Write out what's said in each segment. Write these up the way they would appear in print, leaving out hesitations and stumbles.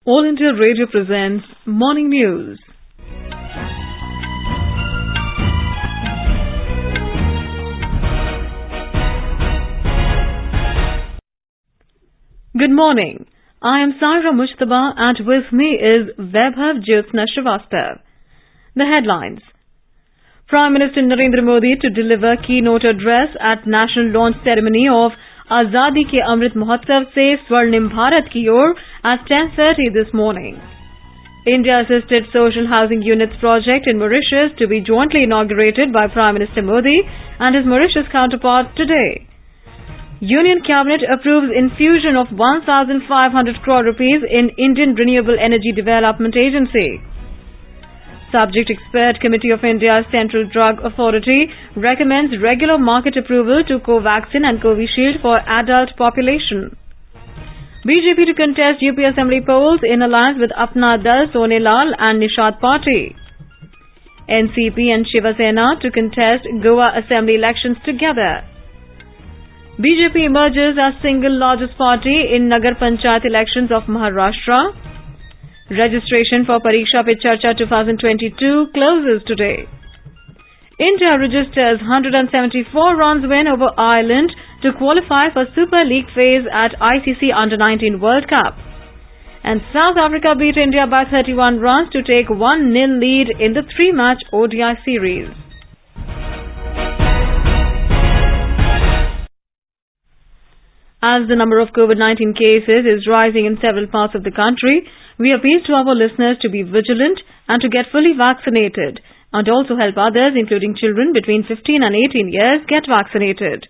All India Radio presents Morning News. Good morning. I am Saira Mushtaba and with me is Vaibhav Jyotsna Srivastava. The headlines. Prime Minister Narendra Modi to deliver keynote address at national launch ceremony of Azadi ke Amrit Mahotsav se Swarnim Bharat ki or at 10:30 this morning. India-assisted social housing units project in Mauritius to be jointly inaugurated by Prime Minister Modi and his Mauritius counterpart today. Union Cabinet approves infusion of 1,500 crore rupees in Indian Renewable Energy Development Agency. Subject Expert Committee of India's Central Drug Authority recommends regular market approval to Covaxin and Covishield for adult population. BJP to contest UP Assembly polls in alliance with Apna Dal, Sonelal and Nishad Party. NCP and Shiva Sena to contest Goa Assembly elections together. BJP emerges as single largest party in Nagar Panchayat elections of Maharashtra. Registration for Pariksha Pe Charcha 2022 closes today. India registers 174 runs win over Ireland to qualify for Super League phase at ICC Under-19 World Cup. And South Africa beat India by 31 runs to take 1-0 lead in the 3-match ODI series. As the number of COVID-19 cases is rising in several parts of the country, we appeal to our listeners to be vigilant and to get fully vaccinated and also help others, including children between 15 and 18 years, get vaccinated.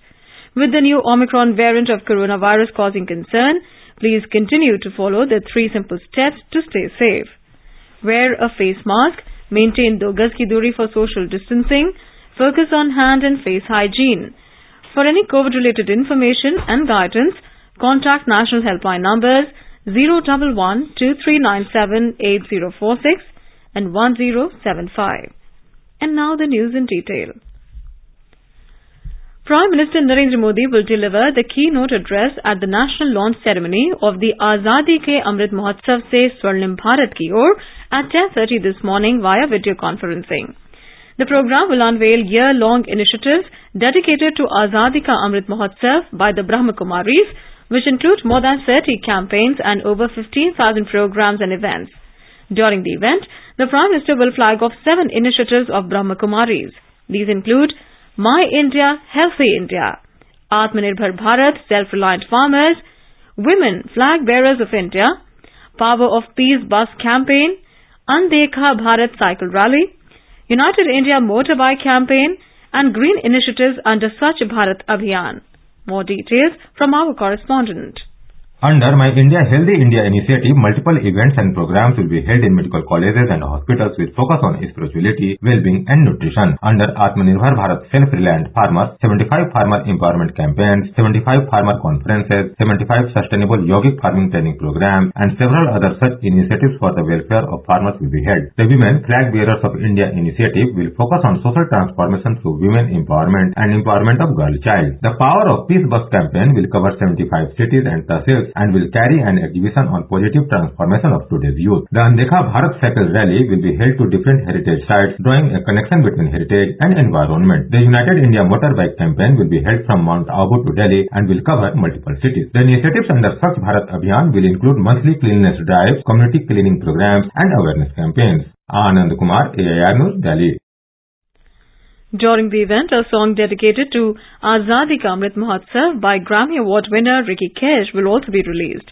With the new Omicron variant of coronavirus causing concern, please continue to follow the 3 simple steps to stay safe. Wear a face mask, maintain 2 gaz ki duri for social distancing, focus on hand and face hygiene. For any COVID-related information and guidance, contact national helpline numbers 011-2397-8046 and 1075. And now the news in detail. Prime Minister Narendra Modi will deliver the keynote address at the national launch ceremony of the Azadi ke Amrit Mahotsav se Swarnim Bharat ki or at 10:30 this morning via video conferencing. The program will unveil year-long initiatives dedicated to Azadi ka Amrit Mahotsav by the Brahma Kumaris, which include more than 30 campaigns and over 15,000 programs and events. During the event, the Prime Minister will flag off 7 initiatives of Brahma Kumaris. These include My India, Healthy India, Atmanirbhar Bharat, Self-Reliant Farmers, Women, Flag Bearers of India, Power of Peace Bus Campaign, Undekha Bharat Cycle Rally, United India Motorbike Campaign, and green initiatives under Swachh Bharat Abhiyan. More details from our correspondent. Under My India Healthy India initiative, multiple events and programs will be held in medical colleges and hospitals with focus on spirituality, well-being and nutrition. Under Atmanirbhar Bharat Self-Reliant Farmers, 75 farmer empowerment campaigns, 75 farmer conferences, 75 sustainable yogic farming training programs and several other such initiatives for the welfare of farmers will be held. The Women Flag Bearers of India initiative will focus on social transformation through women empowerment and empowerment of girl child. The Power of Peace Bus campaign will cover 75 cities and tehsils and will carry an exhibition on positive transformation of today's youth. The Undekha Bharat Cycle Rally will be held to different heritage sites, drawing a connection between heritage and environment. The United India Motorbike Campaign will be held from Mount Abu to Delhi and will cover multiple cities. The initiatives under Swachh Bharat Abhiyan will include monthly cleanliness drives, community cleaning programs and awareness campaigns. Anand Kumar, AIR News, Delhi. During the event, a song dedicated to Azadi ka Amrit Mahotsav by Grammy Award winner Ricky Kesh will also be released.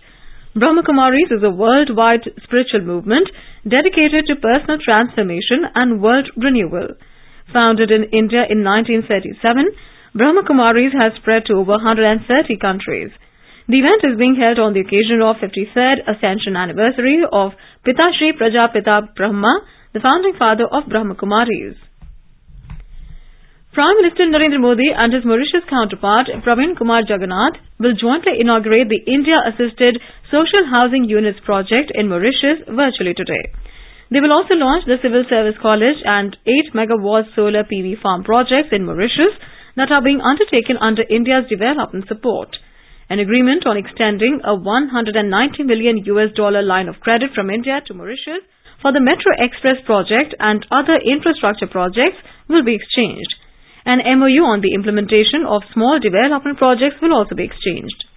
Brahma Kumaris is a worldwide spiritual movement dedicated to personal transformation and world renewal. Founded in India in 1937, Brahma Kumaris has spread to over 130 countries. The event is being held on the occasion of 53rd Ascension Anniversary of Pitashri Prajapita Brahma, the founding father of Brahma Kumaris. Prime Minister Narendra Modi and his Mauritius counterpart Praveen Kumar Jagannath will jointly inaugurate the India-assisted social housing units project in Mauritius virtually today. They will also launch the Civil Service College and 8 megawatt solar PV farm projects in Mauritius that are being undertaken under India's development support. An agreement on extending a $190 million line of credit from India to Mauritius for the Metro Express project and other infrastructure projects will be exchanged. An MOU on the implementation of small development projects will also be exchanged.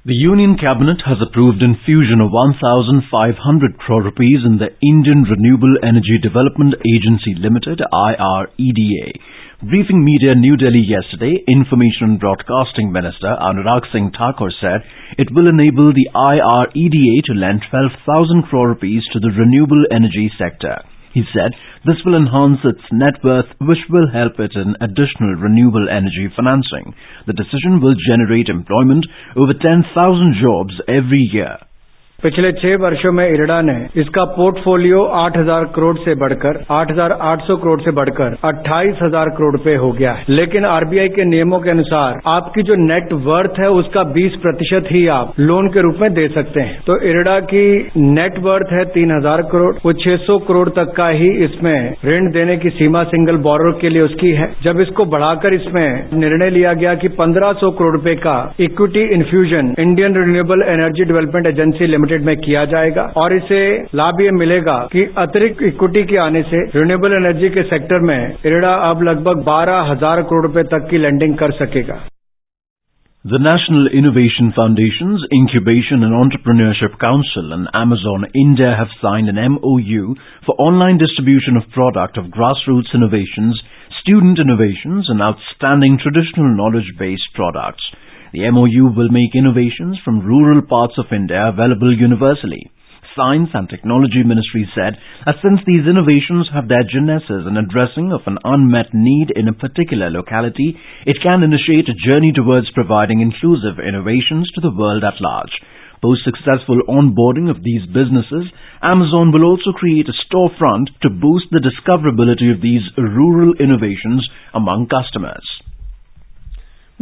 The Union Cabinet has approved infusion of 1,500 crore rupees in the Indian Renewable Energy Development Agency Limited (IREDA). Briefing media in New Delhi yesterday, Information and Broadcasting Minister Anurag Singh Thakur said it will enable the IREDA to lend 12,000 crore rupees to the renewable energy sector. He said this will enhance its net worth, which will help it in additional renewable energy financing. The decision will generate employment over 10,000 jobs every year. पिछले 6 वर्षों में IRDA ने इसका portfolio 8,000 crore से बढ़कर 8,800 करोड़ से बढ़कर 28,000 करोड़ रुपए हो गया है। लेकिन आरबीआई के नियमों के अनुसार आपकी जो नेट वर्थ है उसका 20% ही आप लोन के रूप में दे सकते हैं। तो इरडा की नेट वर्थ है 3,000 करोड़, वो 600 करोड़ तक का ही इसमें ऋण देने की सीमा सिंगल बोरोर के लिए उसकी है। जब इसको बढ़ाकर इसमें निर्णय लिया गया कि 1,500 करोड़ रुपए का equity infusion Indian renewable energy development agency limited में किया जाएगा और इसे लाभ ये मिलेगा कि अतिरिक्त इक्विटी के आने से रिन्यूएबल एनर्जी के सेक्टर में इरडा अब लगभग 12,000 करोड़ रुपए तक की लेंडिंग कर सकेगा। The National Innovation Foundation's Incubation and Entrepreneurship Council and Amazon India have signed an MOU for online distribution of product of grassroots innovations, student innovations and outstanding traditional knowledge-based products. The MOU will make innovations from rural parts of India available universally. Science and Technology Ministry said that since these innovations have their genesis in addressing of an unmet need in a particular locality, it can initiate a journey towards providing inclusive innovations to the world at large. Post successful onboarding of these businesses, Amazon will also create a storefront to boost the discoverability of these rural innovations among customers.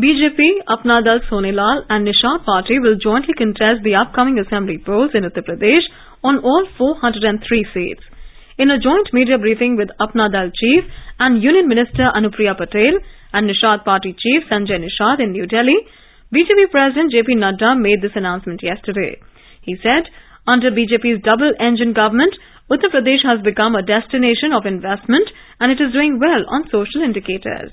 BJP, Apna Dal Sonelal and Nishad party will jointly contest the upcoming assembly polls in Uttar Pradesh on all 403 seats. In a joint media briefing with Apna Dal Chief and Union Minister Anupriya Patel and Nishad Party Chief Sanjay Nishad in New Delhi, BJP President JP Nadda made this announcement yesterday. He said, under BJP's double-engine government, Uttar Pradesh has become a destination of investment and it is doing well on social indicators.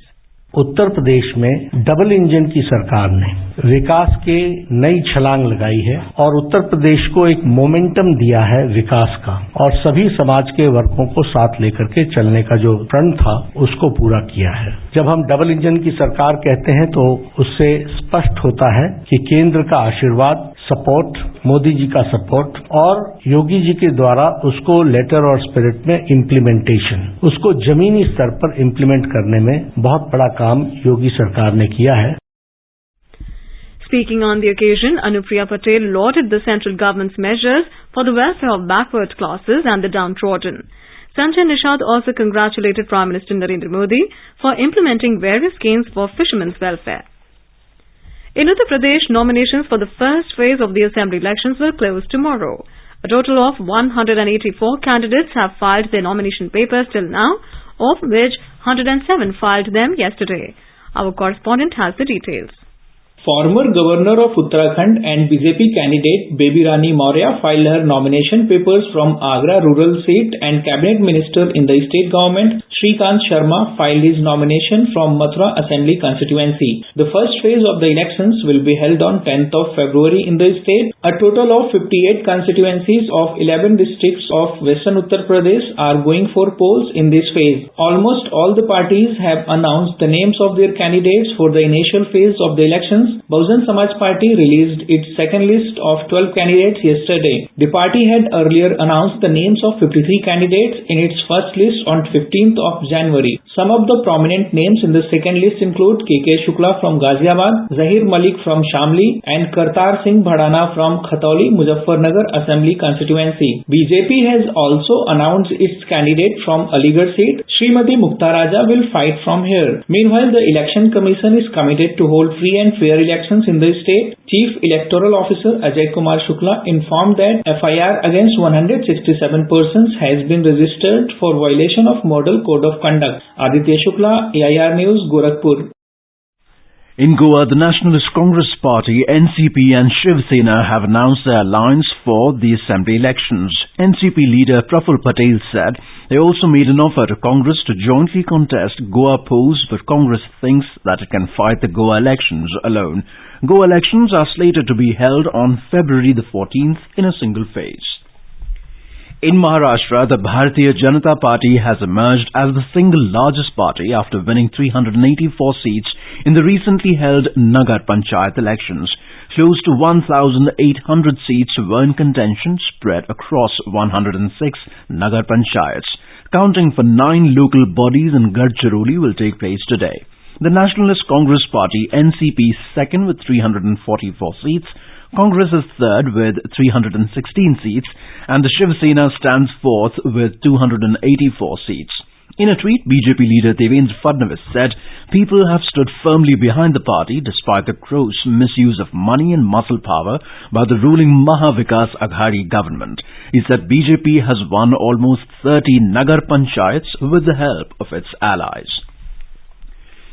Uttar Pradesh में double engine की सरकार ने विकास के नई छलांग लगाई है और उत्तर प्रदेश को एक मोमेंटम दिया है विकास का और सभी समाज के वर्गों को साथ लेकर के चलने का जो प्रण था उसको पूरा किया है। जब हम डबल इंजन की सरकार कहते हैं तो उससे स्पष्ट होता है कि केंद्र का आशीर्वाद, सपोर्ट, मोदी जी का सपोर्ट और योगी जी के द्वारा उसको लेटर और स्पिरिट में इम्प्लीमेंटेशन, उसको जमीनी स्तर पर इम्प्लीमेंट करने में बहुत बड़ा काम योगी सरकार ने किया है। Speaking on the occasion, Anupriya Patel lauded the central government's measures for the welfare of backward classes and the downtrodden. Sanjay Nishad also congratulated Prime Minister Narendra Modi for implementing various schemes for fishermen's welfare. In Uttar Pradesh, nominations for the first phase of the assembly elections will close tomorrow. A total of 184 candidates have filed their nomination papers till now, of which 107 filed them yesterday. Our correspondent has the details. Former Governor of Uttarakhand and BJP candidate Baby Rani Maurya filed her nomination papers from Agra rural seat and Cabinet Minister in the state government Shrikant Sharma filed his nomination from Mathura Assembly constituency. The first phase of the elections will be held on 10th of February in the state. A total of 58 constituencies of 11 districts of Western Uttar Pradesh are going for polls in this phase. Almost all the parties have announced the names of their candidates for the initial phase of the elections. Bahujan Samaj Party released its second list of 12 candidates yesterday. The party had earlier announced the names of 53 candidates in its first list on 15th of January. Some of the prominent names in the second list include K.K. Shukla from Ghaziabad, Zahir Malik from Shamli and Kartar Singh Bhadana from Khatoli, Muzaffarnagar Assembly constituency. BJP has also announced its candidate from Aligarh seat. Srimati Mukta Raja will fight from here. Meanwhile, the Election Commission is committed to hold free and fair elections in the state. Chief Electoral Officer Ajay Kumar Shukla informed that FIR against 167 persons has been registered for violation of Model Code of Conduct. Aditya Shukla, AIR News, Gorakhpur. In Goa, the Nationalist Congress Party, NCP and Shiv Sena have announced their alliance for the assembly elections. NCP leader Praful Patel said they also made an offer to Congress to jointly contest Goa polls, but Congress thinks that it can fight the Goa elections alone. Goa elections are slated to be held on February the 14th in a single phase. In Maharashtra, the Bharatiya Janata Party has emerged as the single largest party after winning 384 seats in the recently held Nagar Panchayat elections. Close to 1,800 seats were in contention spread across 106 Nagar Panchayats. Counting for 9 local bodies in Gadchiroli will take place today. The Nationalist Congress Party, NCP, is second with 344 seats. Congress is third with 316 seats, and the Shiv Sena stands fourth with 284 seats. In a tweet, BJP leader Devendra Fadnavis said people have stood firmly behind the party despite the gross misuse of money and muscle power by the ruling Maha Vikas Aghadi government. He said BJP has won almost 30 Nagar Panchayats with the help of its allies.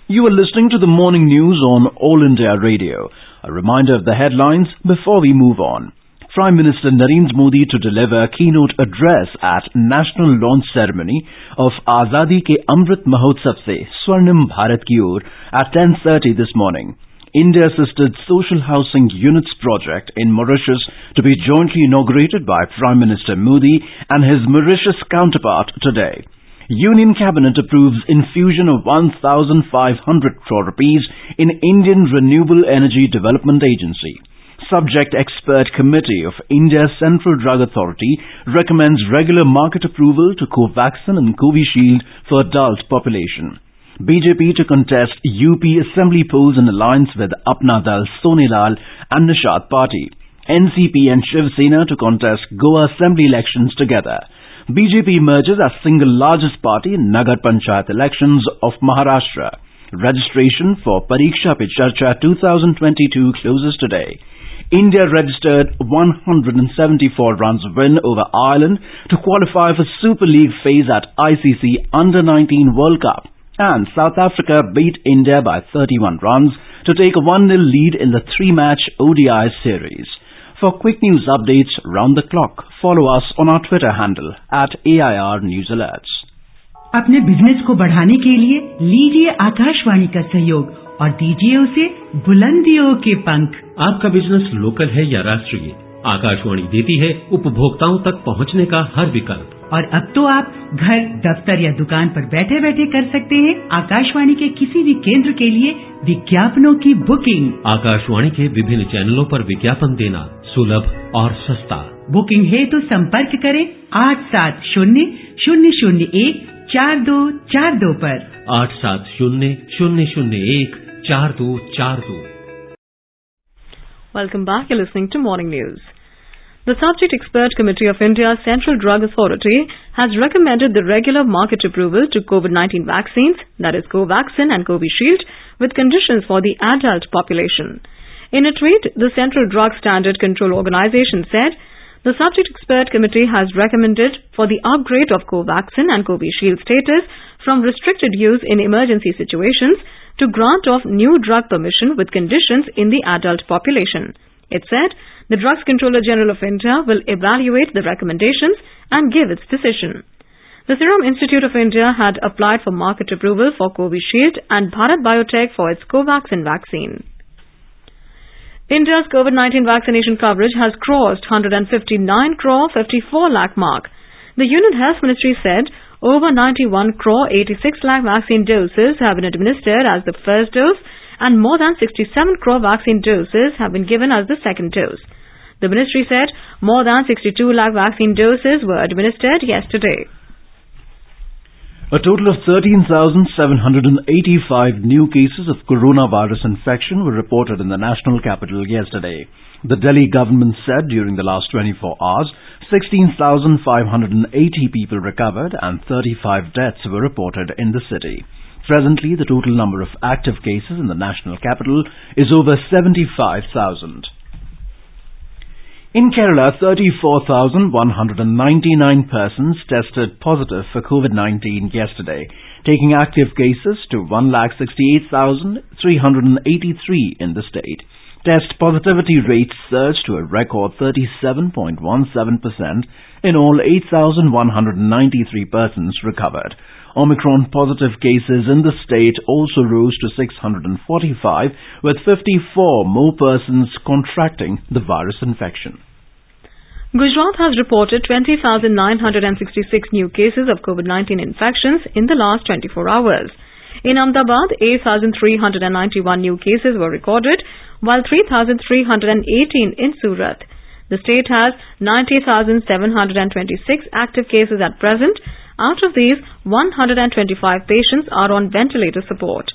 You are listening to the morning news on All India Radio. A reminder of the headlines before we move on. Prime Minister Narendra Modi to deliver a keynote address at National Launch Ceremony of Azadi ke Amrit Mahotsav se Swarnim Bharat ki Or at 10:30 this morning. India-assisted social housing units project in Mauritius to be jointly inaugurated by Prime Minister Modi and his Mauritius counterpart today. Union Cabinet approves infusion of 1,500 crore rupees in Indian Renewable Energy Development Agency. Subject Expert Committee of India's Central Drug Authority recommends regular market approval to Covaxin and Covishield for adult population. BJP to contest UP Assembly polls in alliance with Apna Dal, Sonilal and Nishad Party. NCP and Shiv Sena to contest Goa Assembly elections together. BJP emerges as single largest party in Nagar Panchayat elections of Maharashtra. Registration for Pariksha Pe Charcha 2022 closes today. India registered 174 runs win over Ireland to qualify for Super League phase at ICC Under-19 World Cup. And South Africa beat India by 31 runs to take a 1-0 lead in the 3-match ODI series. For quick news updates round the clock, follow us on our Twitter handle @AIR News Alerts. अपने business को बढ़ाने के लिए लीजिए आकाशवाणी का सहयोग और दीजिए उसे बुलंदियों के पंख। आपका बिजनेस लोकल है या राष्ट्रीय, आकाशवाणी देती है उपभोक्ताओं तक पहुंचने का हर विकल्प। और अब तो आप घर, दफ्तर या दुकान पर बैठे बैठे कर सकते हैं आकाशवाणी के किसी भी केंद्र के लिए विज्ञापनों की बुकिंग। आकाशवाणी के विभिन्न चैनलों पर विज्ञापन देना सुलभ और सस्ता। बुकिंग है तो संपर्क करें 8700014242 पर 8700014242। Welcome back. You're listening to Morning News. The Subject Expert Committee of India's Central Drug Authority has recommended the regular market approval to COVID-19 vaccines, that is Covaxin and Covishield, with conditions for the adult population. In a tweet, the Central Drug Standard Control Organization said, the Subject Expert Committee has recommended for the upgrade of Covaxin and Covishield status from restricted use in emergency situations to grant of new drug permission with conditions in the adult population. It said, the Drugs Controller General of India will evaluate the recommendations and give its decision. The Serum Institute of India had applied for market approval for Covishield and Bharat Biotech for its Covaxin vaccine. India's COVID-19 vaccination coverage has crossed 159 crore 54 lakh mark. The Union Health Ministry said over 91 crore 86 lakh vaccine doses have been administered as the first dose and more than 67 crore vaccine doses have been given as the second dose. The ministry said more than 62 lakh vaccine doses were administered yesterday. A total of 13,785 new cases of coronavirus infection were reported in the national capital yesterday. The Delhi government said during the last 24 hours, 16,580 people recovered and 35 deaths were reported in the city. Presently, the total number of active cases in the national capital is over 75,000. In Kerala, 34,199 persons tested positive for COVID-19 yesterday, taking active cases to 168,383 in the state. Test positivity rates surged to a record 37.17% in all 8,193 persons recovered. Omicron positive cases in the state also rose to 645, with 54 more persons contracting the virus infection. Gujarat has reported 20,966 new cases of COVID-19 infections in the last 24 hours. In Ahmedabad, 8,391 new cases were recorded, while 3,318 in Surat. The state has 90,726 active cases at present. Out of these, 125 patients are on ventilator support.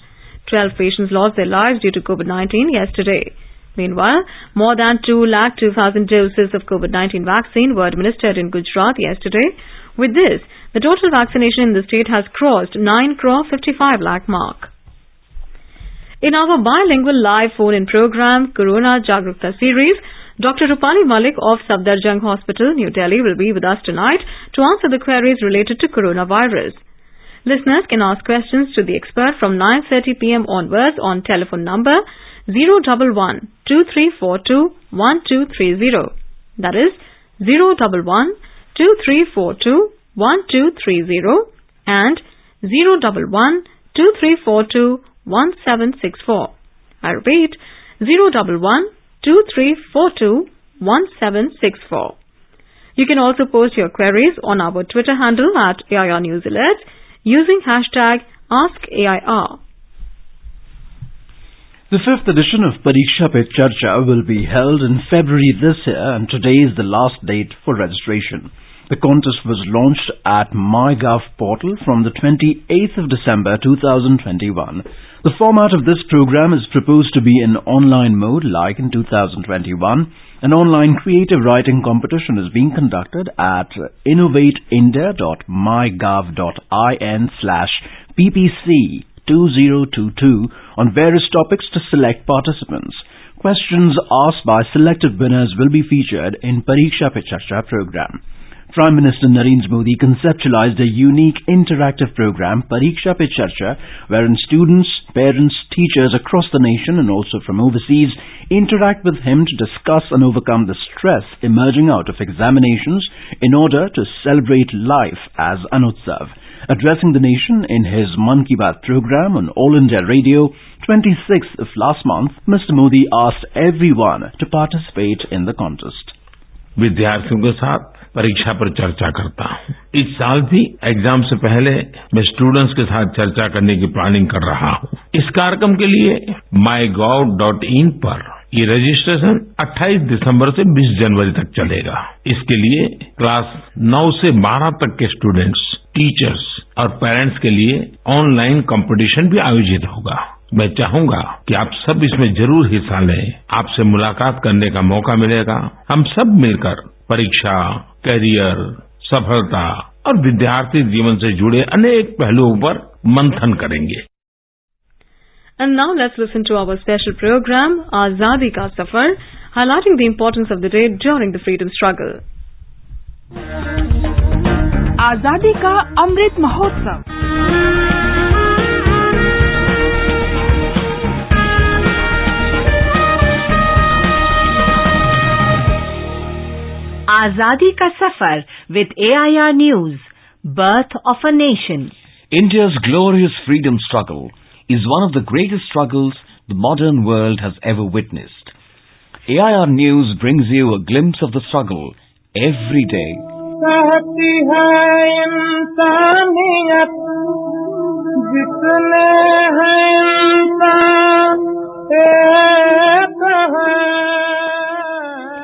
12 patients lost their lives due to COVID-19 yesterday. Meanwhile, more than 202,000 doses of COVID-19 vaccine were administered in Gujarat yesterday. With this, the total vaccination in the state has crossed 9,55 lakh mark. In our bilingual live phone-in program, Corona Jagrukta series, Dr. Rupali Malik of Safdarjung Hospital, New Delhi will be with us tonight to answer the queries related to coronavirus. Listeners can ask questions to the expert from 9:30 p.m. onwards on telephone number 011-2342-1230. That is 011-2342-1230 and 011-2342-1764. I repeat, 011-2342-1764. You can also post your queries on our Twitter handle at AIR News Alert using hashtag AskAIR. The 5th edition of Pariksha Pe Charcha will be held in February this year, and today is the last date for registration. The contest was launched at MyGov portal from the 28th of December 2021. The format of this program is proposed to be in online mode like in 2021. An online creative writing competition is being conducted at innovateindia.myGov.in/ppc 2022 on various topics to select participants. Questions asked by selected winners will be featured in Pariksha Pe Charcha program. Prime Minister Narendra Modi conceptualized a unique interactive program, Pariksha Pe Charcha, wherein students, parents, teachers across the nation and also from overseas interact with him to discuss and overcome the stress emerging out of examinations in order to celebrate life as an utsav. Addressing the nation in his Mann Ki Baat program on All India Radio, 26th of last month, Mr. Modi asked everyone to participate in the contest. विद्यार्थियों के साथ परीक्षा पर चर्चा करता हूँ. इस साल भी एग्जाम से पहले मैं स्टूडेंट्स के साथ चर्चा करने की प्लानिंग कर रहा हूँ. इस कार्यक्रम के लिए mygov.in पर ये रजिस्ट्रेशन 28 दिसंबर से 20 जनवरी तक चलेगा. इसके लिए क्लास 9 से 12 तक के स्टूडेंट्स, टीचर्स और पेरेंट्स के लिए ऑनलाइन कंपटीशन भी आयोजित होगा. मैं चाहूंगा कि आप सब इसमें जरूर हिस्सा लें. आपसे मुलाकात करने का मौका मिलेगा. हम सब मिलकर परीक्षा, करियर, सफलता और विद्यार्थी जीवन से जुड़े अनेक पहलुओं पर मंथन करेंगे. And now let's listen to our special program, Azadi Ka Safar, highlighting the importance of the day during the freedom struggle. Azadi Ka Amrit Mahotsav. Azadi Ka Safar with AIR News, Birth of a Nation. India's glorious freedom struggle is one of the greatest struggles the modern world has ever witnessed. AIR News brings you a glimpse of the struggle every day.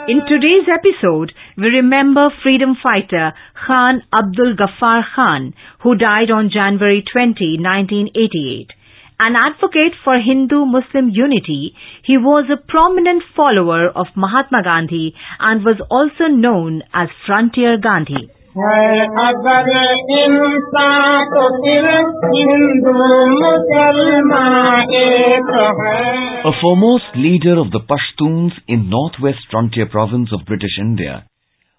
In today's episode, we remember freedom fighter Khan Abdul Gafar Khan, who died on January 20, 1988. An advocate for Hindu-Muslim unity, he was a prominent follower of Mahatma Gandhi and was also known as Frontier Gandhi. A foremost leader of the Pashtuns in northwest frontier province of British India,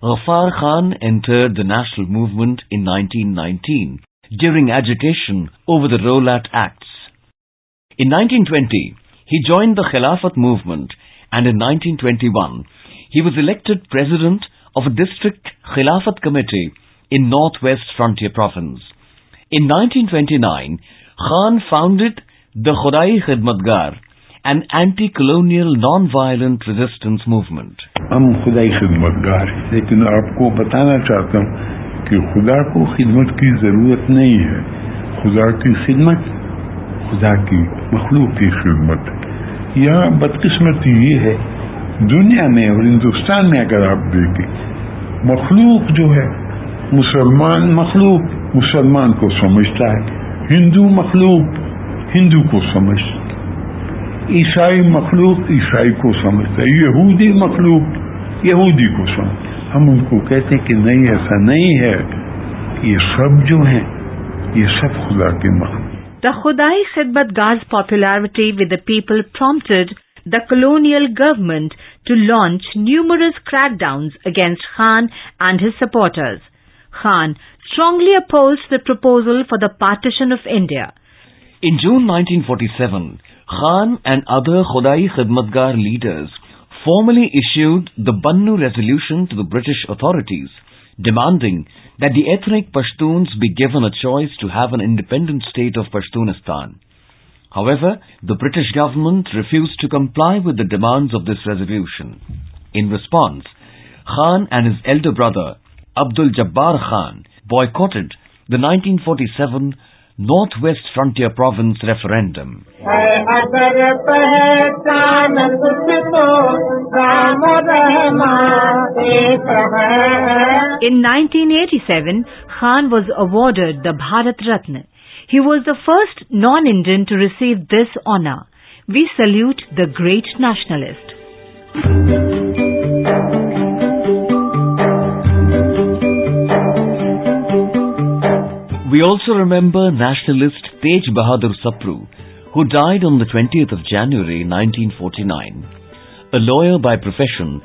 Gafar Khan entered the national movement in 1919 during agitation over the Rowlatt Acts. In 1920, he joined the Khilafat movement, and in 1921, he was elected president of a district Khilafat committee in northwest frontier province. In 1929, Khan founded the Khudai Khidmatgar, an anti-colonial non-violent resistance movement. हम खुदाई खिदमतगार हैं, लेकिन आपको बताना चाहता हूँ कि खुदा को खिदमत की जरूरत नहीं है। खुदा की खिदमत खुदा की मखलूक की खिदमत। यह बदकिस्मती ये है दुनिया में और हिंदुस्तान में अगर आप देखें, मखलूक जो है मुसलमान मखलूक मुसलमान को समझता है, हिंदू मखलूक हिंदू को समझता है, ईसाई मखलूक ईसाई को समझता है, यहूदी मखलूक यहूदी को समझता है। हम उनको कहते हैं कि नहीं, ऐसा नहीं है, ये सब जो हैं ये सब खुदा के मखलूक। The Khudai Khidmatgar's popularity with the people prompted the colonial government to launch numerous crackdowns against Khan and his supporters. Khan strongly opposed the proposal for the partition of India. In June 1947, Khan and other Khudai Khidmatgar leaders formally issued the Bannu Resolution to the British authorities, demanding that the ethnic Pashtuns be given a choice to have an independent state of Pashtunistan. However, the British government refused to comply with the demands of this resolution. In response, Khan and his elder brother, Abdul Khan, boycotted the 1947 Northwest Frontier Province referendum. In 1987, Khan was awarded the Bharat Ratna. He was the first non-Indian to receive this honor. We salute the great nationalist. We also remember nationalist Tej Bahadur Sapru, who died on the 20th of January 1949. A lawyer by profession,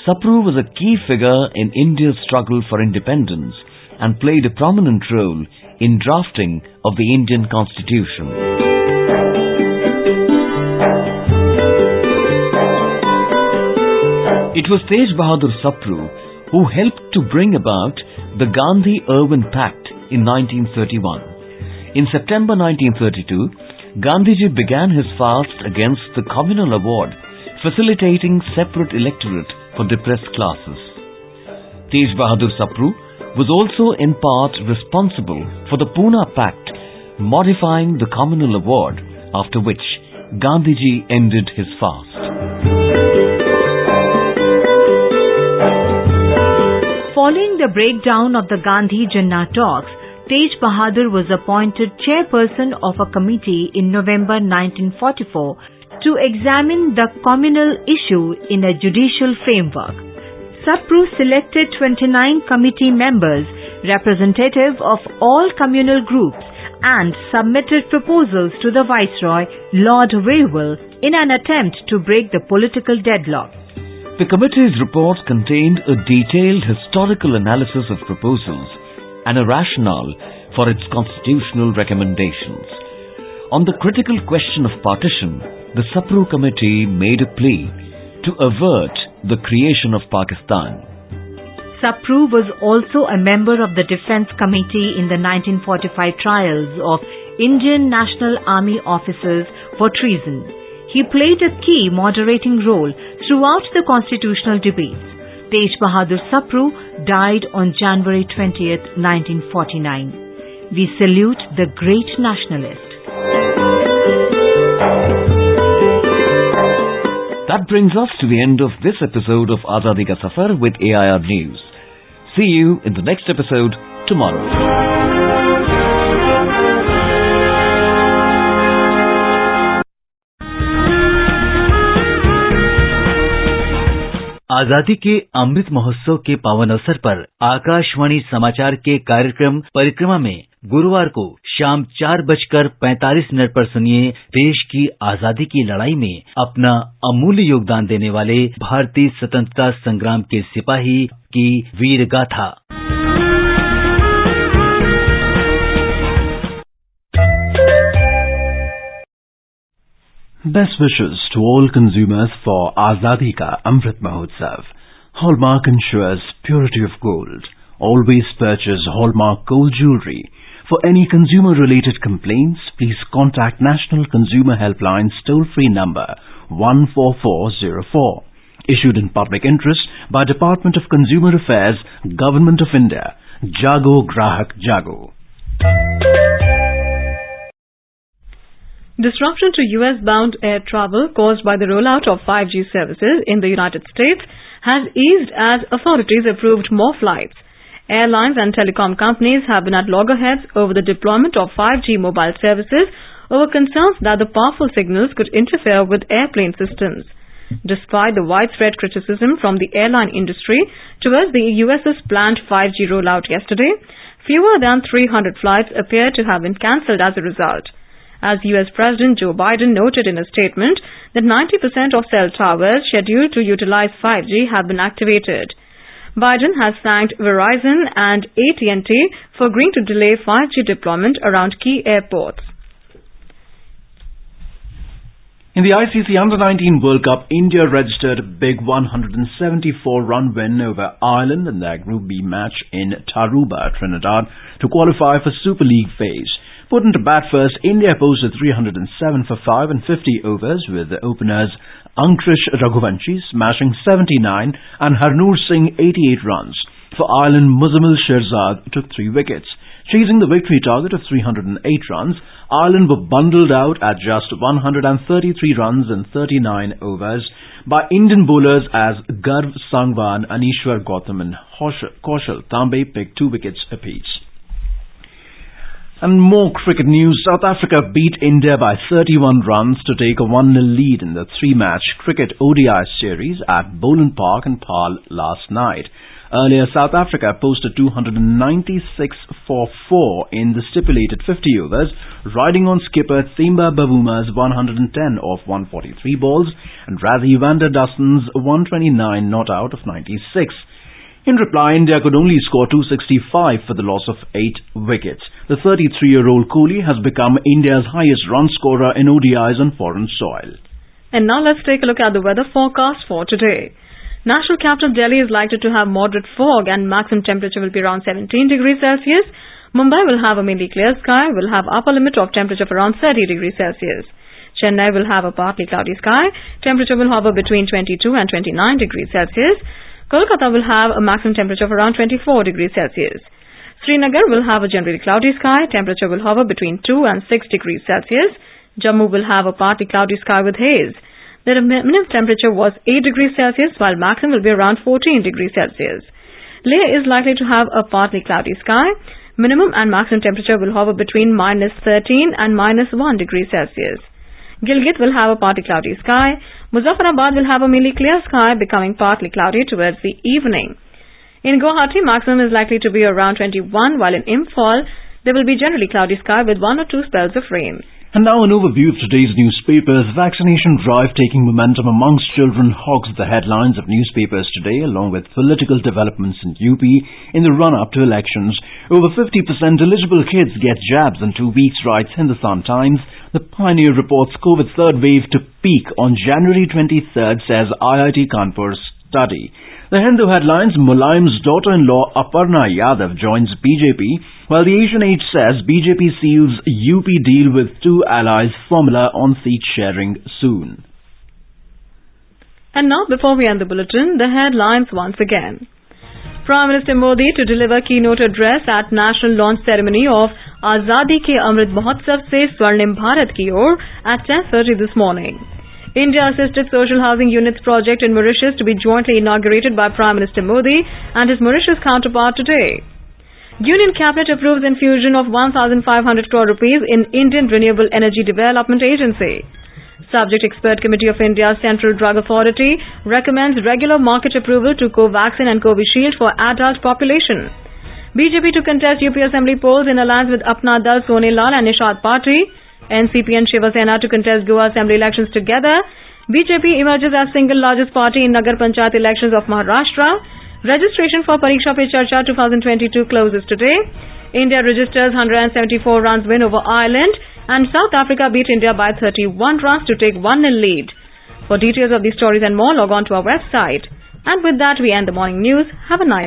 Sapru was a key figure in India's struggle for independence and played a prominent role in drafting of the Indian Constitution. It was Tej Bahadur Sapru who helped to bring about the Gandhi-Irwin Pact in 1931. In September 1932, Gandhiji began his fast against the communal award, facilitating separate electorate for depressed classes. Tej Bahadur Sapru was also in part responsible for the Pune Pact, modifying the communal award, after which Gandhiji ended his fast. Following the breakdown of the Gandhi Jinnah talks, Tej Bahadur was appointed chairperson of a committee in November 1944 to examine the communal issue in a judicial framework. Sapru selected 29 committee members, representative of all communal groups, and submitted proposals to the Viceroy, Lord Wavell, in an attempt to break the political deadlock. The committee's report contained a detailed historical analysis of proposals and a rationale for its constitutional recommendations. On the critical question of partition, the Sapru committee made a plea to avert the creation of Pakistan. Sapru was also a member of the Defence Committee in the 1945 trials of Indian National Army officers for treason. He played a key moderating role throughout the constitutional debates. Tej Bahadur Sapru died on January 20th, 1949. We salute the great nationalist. That brings us to the end of this episode of Azadi Ka Safar with AIR News. See you in the next episode tomorrow. आजादी के अमृत महोत्सव के पावन अवसर पर आकाशवाणी समाचार के कार्यक्रम परिक्रमा में गुरुवार को शाम 4:45 पर सुनिए देश की आजादी की लड़ाई में अपना अमूल्य योगदान देने वाले भारतीय स्वतंत्रता संग्राम के सिपाही की वीर गाथा। Best wishes to all consumers for Azadi Ka Amrit Mahotsav. Hallmark ensures purity of gold. Always purchase Hallmark gold jewelry. For any consumer-related complaints, please contact National Consumer Helpline's toll-free number 14404. Issued in public interest by Department of Consumer Affairs, Government of India. Jago Grahak Jago. Disruption to US-bound air travel caused by the rollout of 5G services in the United States has eased as authorities approved more flights. Airlines and telecom companies have been at loggerheads over the deployment of 5G mobile services over concerns that the powerful signals could interfere with airplane systems. Despite the widespread criticism from the airline industry towards the US's planned 5G rollout yesterday, fewer than 300 flights appear to have been cancelled as a result. As US President Joe Biden noted in a statement that 90% of cell towers scheduled to utilize 5G have been activated. Biden has thanked Verizon and AT&T for agreeing to delay 5G deployment around key airports. In the ICC Under-19 World Cup, India registered a big 174-run win over Ireland in their Group B match in Tarouba, Trinidad, to qualify for Super League phase. Put into bat first, India posted 307 for 5 and 50 overs with the openers Ankrish Raghuvanshi smashing 79 and Harnoor Singh 88 runs. For Ireland, Muzammil Shirzad took 3 wickets. Chasing the victory target of 308 runs, Ireland were bundled out at just 133 runs in 39 overs by Indian bowlers as Garv Sangwan, Anishwar Gautam and Kaushal Tambe picked 2 wickets apiece. And more cricket news. South Africa beat India by 31 runs to take a 1-0 lead in the 3-match cricket ODI series at Boland Park in Paarl last night. Earlier, South Africa posted 296 for 4 in the stipulated 50 overs, riding on skipper Themba Bavuma's 110 off 143 balls and Razzie van der Dussen's 129 not out of 96. In reply, India could only score 265 for the loss of 8 wickets. The 33-year-old Kohli has become India's highest run scorer in ODIs on foreign soil. And now let's take a look at the weather forecast for today. National capital Delhi is likely to have moderate fog and maximum temperature will be around 17 degrees Celsius. Mumbai will have a mainly clear sky, will have upper limit of temperature of around 30 degrees Celsius. Chennai will have a partly cloudy sky, temperature will hover between 22 and 29 degrees Celsius. Kolkata will have a maximum temperature of around 24 degrees Celsius. Srinagar will have a generally cloudy sky, temperature will hover between 2 and 6 degrees Celsius. Jammu will have a partly cloudy sky with haze. The minimum temperature was 8 degrees Celsius while maximum will be around 14 degrees Celsius. Leh is likely to have a partly cloudy sky. Minimum and maximum temperature will hover between -13 and -1 degrees Celsius. Gilgit will have a partly cloudy sky. Muzaffarabad will have a mainly clear sky, becoming partly cloudy towards the evening. In Guwahati, maximum is likely to be around 21, while in Imphal, there will be generally cloudy sky with 1 or 2 spells of rain. And now an overview of today's newspapers. Vaccination drive taking momentum amongst children hogs the headlines of newspapers today, along with political developments in UP in the run-up to elections. Over 50% eligible kids get jabs in 2 weeks, writes Hindustan Times. The Pioneer reports COVID third wave to peak on January 23rd, says IIT Kanpur study. The Hindu headlines, Mulayam's daughter-in-law Aparna Yadav joins BJP, while the Asian Age says BJP seals UP deal with 2 allies formula on seat sharing soon. And now, before we end the bulletin, the headlines once again. Prime Minister Modi to deliver keynote address at national launch ceremony of Azadi Ke Amrit Mahotsav se Swarnim Bharat ki or at 10:30 this morning. India-assisted social housing units project in Mauritius to be jointly inaugurated by Prime Minister Modi and his Mauritius counterpart today. Union Cabinet approves infusion of 1,500 crore rupees in Indian Renewable Energy Development Agency. Subject Expert Committee of India's Central Drug Authority recommends regular market approval to Covaxin and Covishield for adult population. BJP to contest UP Assembly polls in alliance with Apna Dal, Sonelal and Nishad Party. NCP and Shiva Sena to contest Goa Assembly elections together. BJP emerges as single largest party in Nagar Panchayat elections of Maharashtra. Registration for Pariksha Pe Charcha 2022 closes today. India registers 174 runs win over Ireland, and South Africa beat India by 31 runs to take 1-0 lead. For details of these stories and more, log on to our website. And with that, we end the morning news. Have a nice